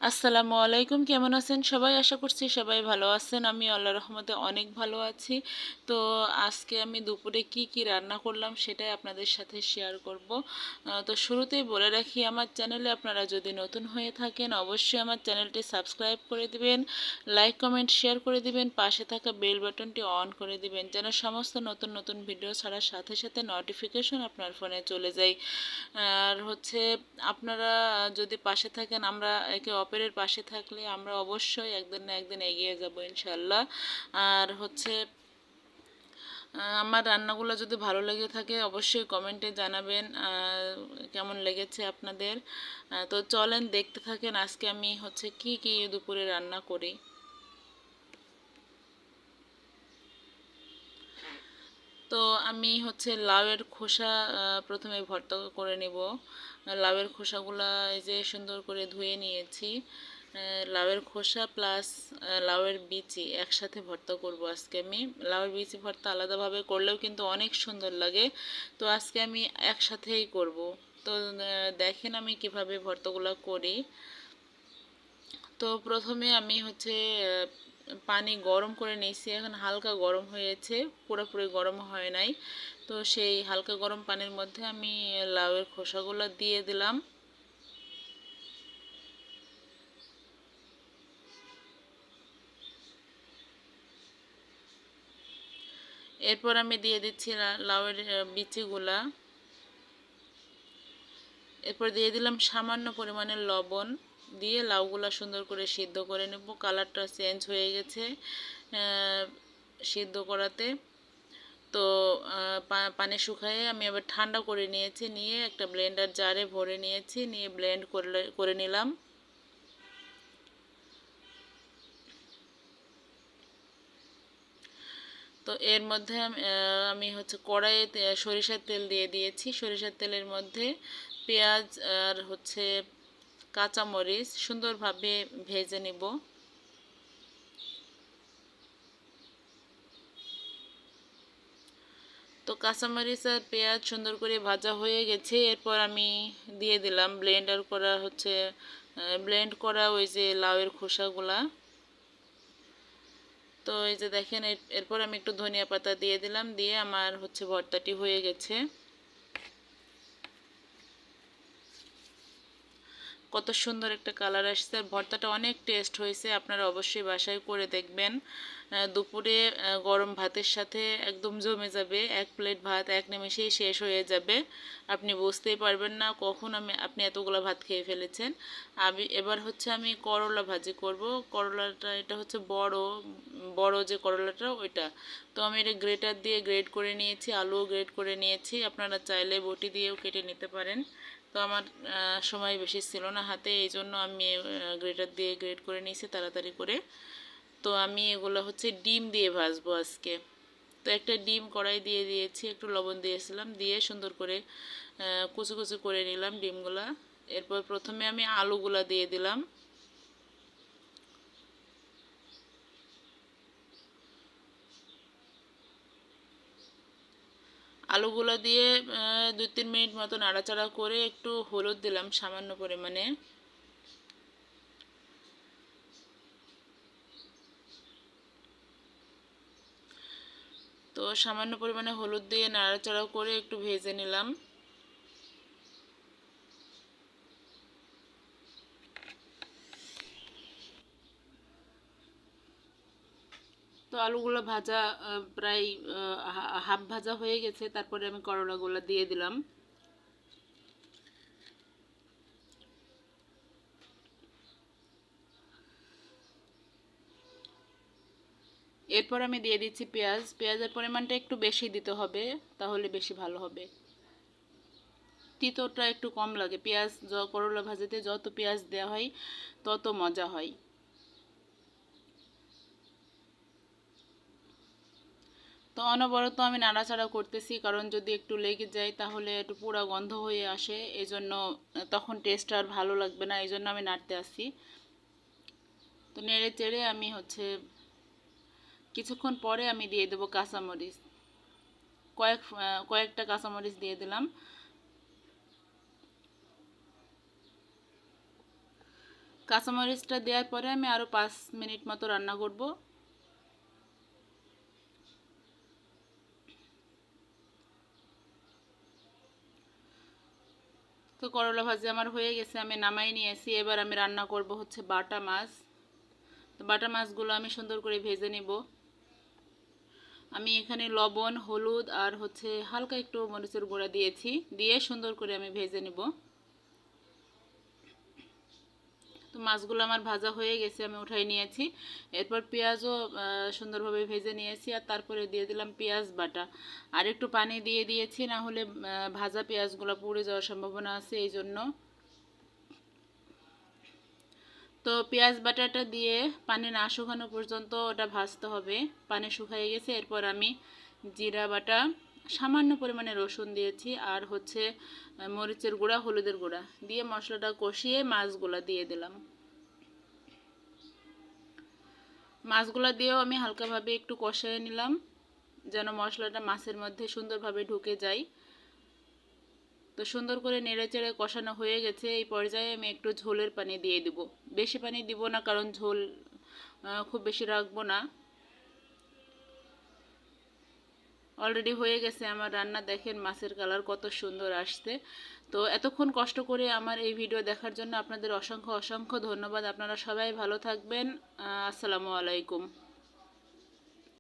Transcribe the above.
আসসালামু আলাইকুম, কেমন আছেন সবাই? আশা করছি সবাই ভালো আছেন। আমি আল্লাহর রহমতে অনেক ভালো আছি। তো আজকে আমি দুপুরে কি কি রান্না করলাম সেটাই আপনাদের সাথে শেয়ার করব। তো শুরুতেই বলে রাখি, আমার চ্যানেলে আপনারা যদি নতুন হয়ে থাকেন অবশ্যই আমার চ্যানেলটি সাবস্ক্রাইব করে দিবেন, লাইক কমেন্ট শেয়ার করে দিবেন, পাশে থাকা বেল বাটনটি অন করে দিবেন যেন সমস্ত নতুন নতুন ভিডিও ছাড়ার সাথে সাথে নোটিফিকেশন আপনার ফোনে চলে যায়। আর হচ্ছে আপনারা যদি পাশে থাকেন, আমরা একে অপরের পাশে থাকলে আমরা অবশ্যই একদিন না একদিন এগিয়ে যাব ইনশাল্লাহ। আর হচ্ছে আমার রান্নাগুলো যদি ভালো লেগে থাকে অবশ্যই কমেন্টে জানাবেন কেমন লেগেছে আপনাদের। তো চলেন দেখতে থাকেন আজকে আমি হচ্ছে কি কি দুপুরে রান্না করি। তো আমি হচ্ছে লাউয়ের খোসা প্রথমে ভর্তা করে নেব। লাউয়ের খোসাগুলা এই যে সুন্দর করে ধুয়ে নিয়েছি। লাউয়ের খোসা প্লাস লাউয়ের বিচি একসাথে ভর্তা করব আজকে আমি। লাউয়ের বিচি ভর্তা আলাদাভাবে করলেও কিন্তু অনেক সুন্দর লাগে, তো আজকে আমি একসাথেই করব। তো দেখেন আমি কিভাবে ভর্তাগুলো করি। তো প্রথমে আমি হচ্ছে পানি গরম করে নিয়েছি, এখন হালকা গরম হয়েছে, পুরোপুরি গরম হয় নাই। তো সেই হালকা গরম পানির মধ্যে আমি লাউয়ের খোসাগুলো দিয়ে দিলাম। এরপর আমি দিয়ে দিচ্ছি লাউয়ের বিচিগুলা। এরপর দিয়ে দিলাম সামান্য পরিমাণের লবণ, দিয়ে লাউগুলা সুন্দর করে সিদ্ধ করে নেব। কালারটা চেঞ্জ হয়ে গেছে সিদ্ধ করাতে। তো পানি শুকায়ে আমি আবার ঠান্ডা করে নিয়েছি, নিয়ে একটা ব্লেন্ডার জারে ভরে নিয়েছি, নিয়ে ব্লেন্ড করে নিলাম। তো এর মধ্যে আমি হচ্ছে কড়াইয়ে সরিষার তেল দিয়ে দিয়েছি। সরিষার তেলের মধ্যে পেঁয়াজ আর হচ্ছে কাঁচামরিচ সুন্দরভাবে ভেজে নিব। তো কাঁচামরিচ আর পেঁয়াজ সুন্দর করে ভাজা হয়ে গেছে। এরপর আমি দিয়ে দিলাম ব্লেন্ড করা ওই যে লাউয়ের খোসাগুলা। তো এই যে দেখেন, এরপর আমি একটু ধনিয়া পাতা দিয়ে দিলাম, দিয়ে আমার হচ্ছে ভর্তাটি হয়ে গেছে। কত সুন্দর একটা কালার আসছে, আর ভর্তাটা অনেক টেস্ট হয়েছে। আপনারা অবশ্যই বাসায় করে দেখবেন। দুপুরে গরম ভাতের সাথে একদম জমে যাবে। এক প্লেট ভাত এক নিমেষেই শেষ হয়ে যাবে, আপনি বুঝতেই পারবেন না কখন আপনি এতগুলো ভাত খেয়ে ফেলেছেন। এবার হচ্ছে আমি করলা ভাজি করব। করলাটা এটা হচ্ছে বড় বড় যে করলাটা ওইটা। তো আমি এটা গ্রেটার দিয়ে গ্রেড করে নিয়েছি, আলুও গ্রেড করে নিয়েছি, আপনারা চাইলে বটি দিয়েও কেটে নিতে পারেন। তো আমার সময় বেশি ছিল না হাতে, এই জন্য আমি গ্রেটার দিয়ে গ্রেট করে নিয়েছি তাড়াতাড়ি করে। তো আমি এগুলো হচ্ছে ডিম দিয়ে ভাজবো আজকে। তো একটা ডিম কড়াই দিয়ে দিয়েছি, একটু লবণ দিয়েছিলাম, দিয়ে সুন্দর করে কুচি কুচি করে নিলাম ডিমগুলা। এরপর প্রথমে আমি আলুগুলা দিয়ে দিলাম। আলুগুলো দিয়ে 2-3 মিনিট মতো নাড়াচাড়া করে একটু হলুদ দিলাম সামান্য পরিমাণে। তো সামান্য পরিমাণে হলুদ দিয়ে নাড়াচাড়া করে একটু ভেজে নিলাম। তো আলুগুলো ভাজা প্রায় হাফ ভাজা হয়ে গেছে, তারপরে আমি করলাগুলো দিয়ে দিলাম। এরপর আমি দিয়ে দিচ্ছি পেঁয়াজ। পেঁয়াজের পরিমাণটা একটু বেশি দিতে হবে, তাহলে বেশি ভালো হবে। তিতোটা একটু কম লাগে, করলা ভাজিতে যত পেঁয়াজ দেওয়া হয় তত মজা হয়। তো অনবরত আমি নাড়াচাড়া করতেছি, কারণ যদি একটু লেগে যায় তাহলে একটু পুরা গন্ধ হয়ে আসে, এজন্য তখন টেস্ট আর ভালো লাগবে না, এই জন্য আমি নাড়তে আসি। তো নেড়ে চেড়ে আমি হচ্ছে কিছুক্ষণ পরে আমি দিয়ে দেবো কাঁচামরিচ। কয়েকটা কাঁচামরিচ দিয়ে দিলাম। কাঁচামরিচটা দেওয়ার পরে আমি আরও 5 মিনিট মতো রান্না করব। তো করলা ভাজি আমার হয়ে গেছে, আমি নামাই নিয়েছি। এবার আমি রান্না করব হচ্ছে বাটা মাছ। তো বাটা মাছগুলো আমি সুন্দর করে ভেজে নিব। আমি এখানে লবণ, হলুদ আর হচ্ছে হালকা একটু মরিচের গুঁড়া দিয়েছি, দিয়ে সুন্দর করে আমি ভেজে নিব। তো মাছগুলো আমার ভাজা হয়ে গেছে, আমি উঠাই নিয়েছি। এরপর পেঁয়াজও সুন্দরভাবে ভেজে নিয়েছি, আর তারপরে দিয়ে দিলাম পেঁয়াজ বাটা। আর একটু পানি দিয়ে দিয়েছি, না হলে ভাজা পেঁয়াজগুলো পুড়ে যাওয়ার সম্ভাবনা আছে, এই জন্য। তো পেঁয়াজ বাটাটা দিয়ে পানি না শুকানো পর্যন্ত ওটা ভাজতে হবে। পানি শুকিয়ে গেছে, এরপর আমি জিরা বাটা, সামান্য পরিমাণে রসুন দিয়েছি, আর হচ্ছে মরিচের গুঁড়া, হলুদের গুঁড়া দিয়ে মশলাটা কষিয়ে মাছগুলা দিয়ে দিলাম। মাছগুলা দিয়েও আমি হালকাভাবে একটু কষিয়ে নিলাম, যেন মশলাটা মাছের মধ্যে সুন্দরভাবে ঢুকে যায়। তো সুন্দর করে নেড়েচেড়ে কষানো হয়ে গেছে। এই পর্যায়ে আমি একটু ঝোলের পানি দিয়ে দিব। বেশি পানি দিব না, কারণ ঝোল খুব বেশি রাখবো না। অলরেডি হয়ে গেছে আমার রান্না। দেখেন মাছের কালার কত সুন্দর আসছে। তো এতক্ষণ কষ্ট করে আমার এই ভিডিও দেখার জন্য আপনাদের অসংখ্য অসংখ্য ধন্যবাদ। আপনারা সবাই ভালো থাকবেন। আসসালামু আলাইকুম।